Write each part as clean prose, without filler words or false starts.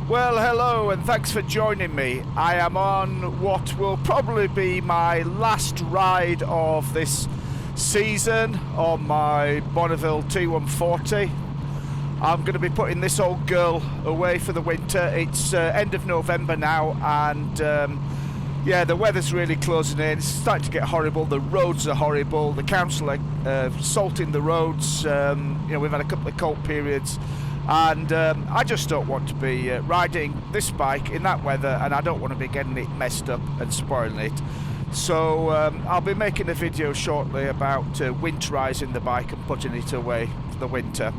Well, hello and thanks for joining me. I am on what will probably be my last ride of this season on my Bonneville T140. I'm going to be putting this old girl away for the winter. It's end of November now, and yeah, the weather's really closing in. It's starting to get horrible. The roads are horrible. The council are salting the roads. We've had a couple of cold periods. And I just don't want to be riding this bike in that weather, and I don't want to be getting it messed up and spoiling it. So I'll be making a video shortly about winterizing the bike and putting it away for the winter.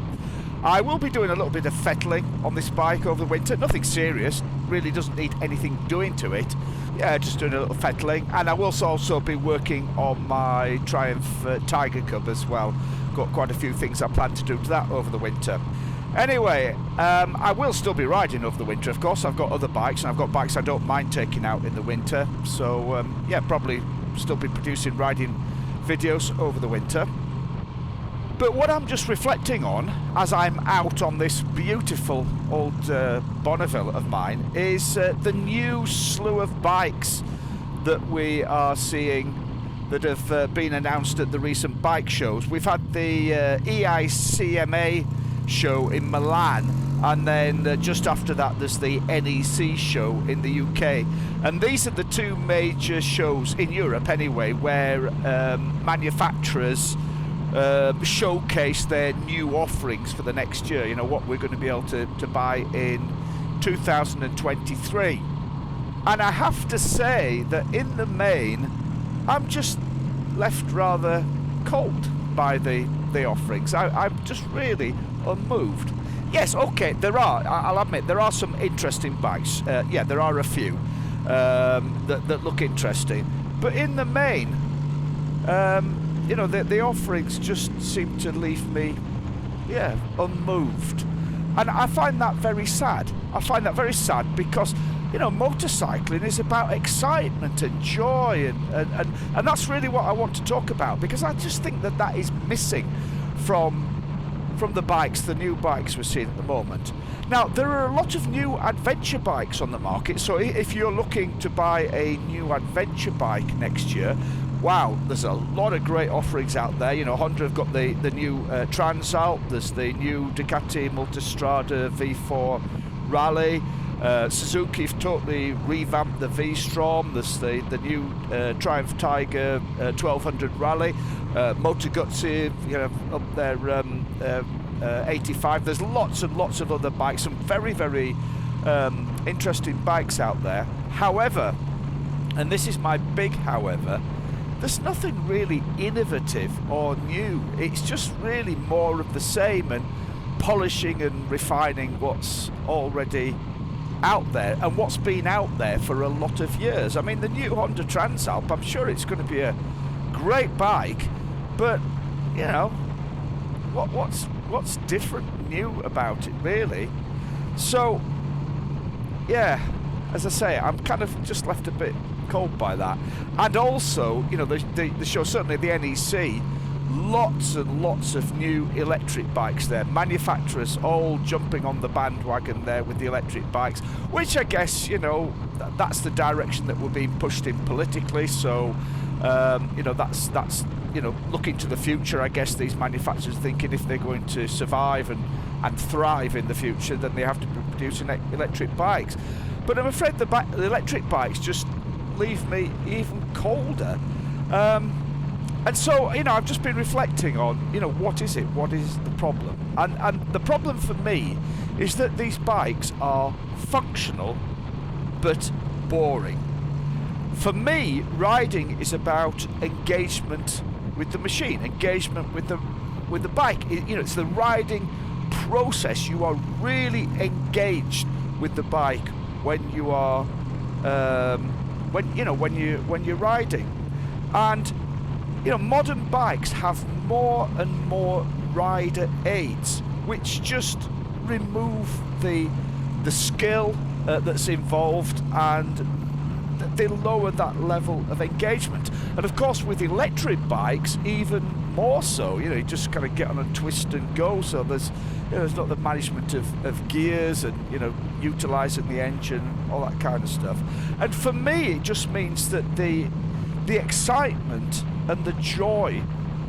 I will be doing a little bit of fettling on this bike over the winter. Nothing serious, really doesn't need anything doing to it. Yeah, just doing a little fettling. And I will also be working on my Triumph Tiger Cub as well. Got quite a few things I plan to do to that over the winter. Anyway, I will still be riding over the winter, of course. I've got other bikes, and I've got bikes I don't mind taking out in the winter. So, yeah, probably still be producing riding videos over the winter. But what I'm just reflecting on, as I'm out on this beautiful old Bonneville of mine, is the new slew of bikes that we are seeing that have been announced at the recent bike shows. We've had the EICMA show in Milan, and then just after that there's the NEC show in the UK, and these are the two major shows in Europe anyway where manufacturers showcase their new offerings for the next year, you know, what we're going to be able to buy in 2023. And I have to say that in the main I'm just left rather cold by the offerings. I'm just really unmoved. Yes, okay, I'll admit, there are some interesting bikes. Yeah, there are a few that look interesting. But in the main, the offerings just seem to leave me, yeah, unmoved. And I find that very sad. I find that very sad because, you know, motorcycling is about excitement and joy, and that's really what I want to talk about, because I just think that is missing from the bikes, the new bikes we're seeing at the moment. Now, there are a lot of new adventure bikes on the market, so if you're looking to buy a new adventure bike next year, wow, there's a lot of great offerings out there. You know, Honda have got the new Transalp, there's the new Ducati Multistrada V4 Rally, Suzuki have totally revamped the V-Strom, there's the new Triumph Tiger 1200 Rally, Moto Guzzi, you know, up there 85. There's lots and lots of other bikes, some very, very interesting bikes out there. However, and this is my big however, there's nothing really innovative or new. It's just really more of the same and polishing and refining what's already out there and what's been out there for a lot of years. I mean, the new Honda Transalp, I'm sure it's going to be a great bike, but you know, what's different, new about it, really? So yeah, as I say, I'm kind of just left a bit cold by that. And also, you know, the show, certainly the NEC, lots and lots of new electric bikes there, manufacturers all jumping on the bandwagon there with the electric bikes, which I guess, you know, that's the direction that we're being pushed in politically. So you know, that's you know, looking to the future. I guess these manufacturers thinking if they're going to survive and thrive in the future, then they have to be producing electric bikes. But I'm afraid the electric bikes just leave me even colder. And so, you know, I've just been reflecting on, you know, what is it? What is the problem? And the problem for me is that these bikes are functional but boring. For me, riding is about engagement with the machine, engagement with the bike. You know, it's the riding process. You are really engaged with the bike when you are when you're riding. And you know, modern bikes have more and more rider aids, which just remove the skill that's involved, and they lower that level of engagement. And of course, with electric bikes, even more so. You know, you just kind of get on and twist and go. So there's, you know, there's not the management of gears and, you know, utilising the engine, all that kind of stuff. And for me, it just means that the excitement and the joy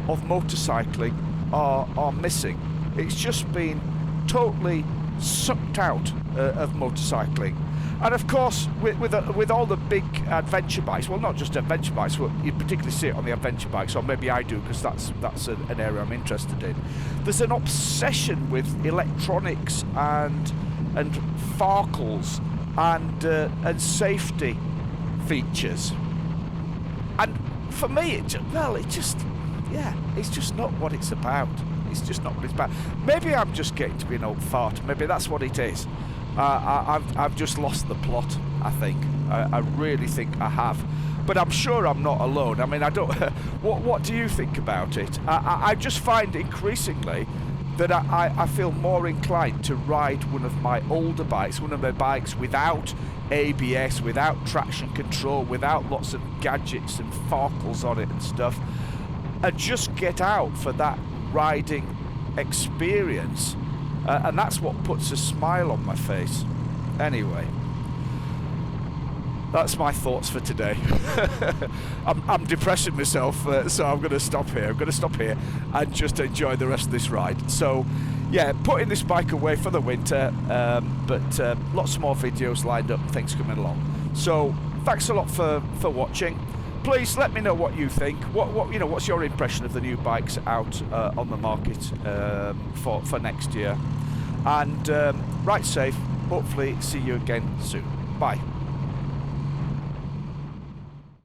of motorcycling are missing. It's just been totally sucked out of motorcycling. And of course, with all the big adventure bikes, well, not just adventure bikes, but you particularly see it on the adventure bikes, or maybe I do, because that's an area I'm interested in. There's an obsession with electronics and farkles and safety features. And for me, it's just not what it's about. It's just not what it's about. Maybe I'm just getting to be an old fart. Maybe that's what it is. I've just lost the plot, I think. I really think I have. But I'm sure I'm not alone. I mean, I don't... what do you think about it? I just find increasingly that I feel more inclined to ride one of my older bikes, one of my bikes without ABS, without traction control, without lots of gadgets and farkles on it and stuff, and just get out for that riding experience. And that's what puts a smile on my face. Anyway, that's my thoughts for today. I'm depressing myself, so I'm going to stop here. I'm going to stop here and just enjoy the rest of this ride. So, yeah, putting this bike away for the winter, but lots more videos lined up and things coming along. So, thanks a lot for watching. Please let me know what you think. What's your impression of the new bikes out on the market for next year? And ride safe. Hopefully see you again soon. Bye.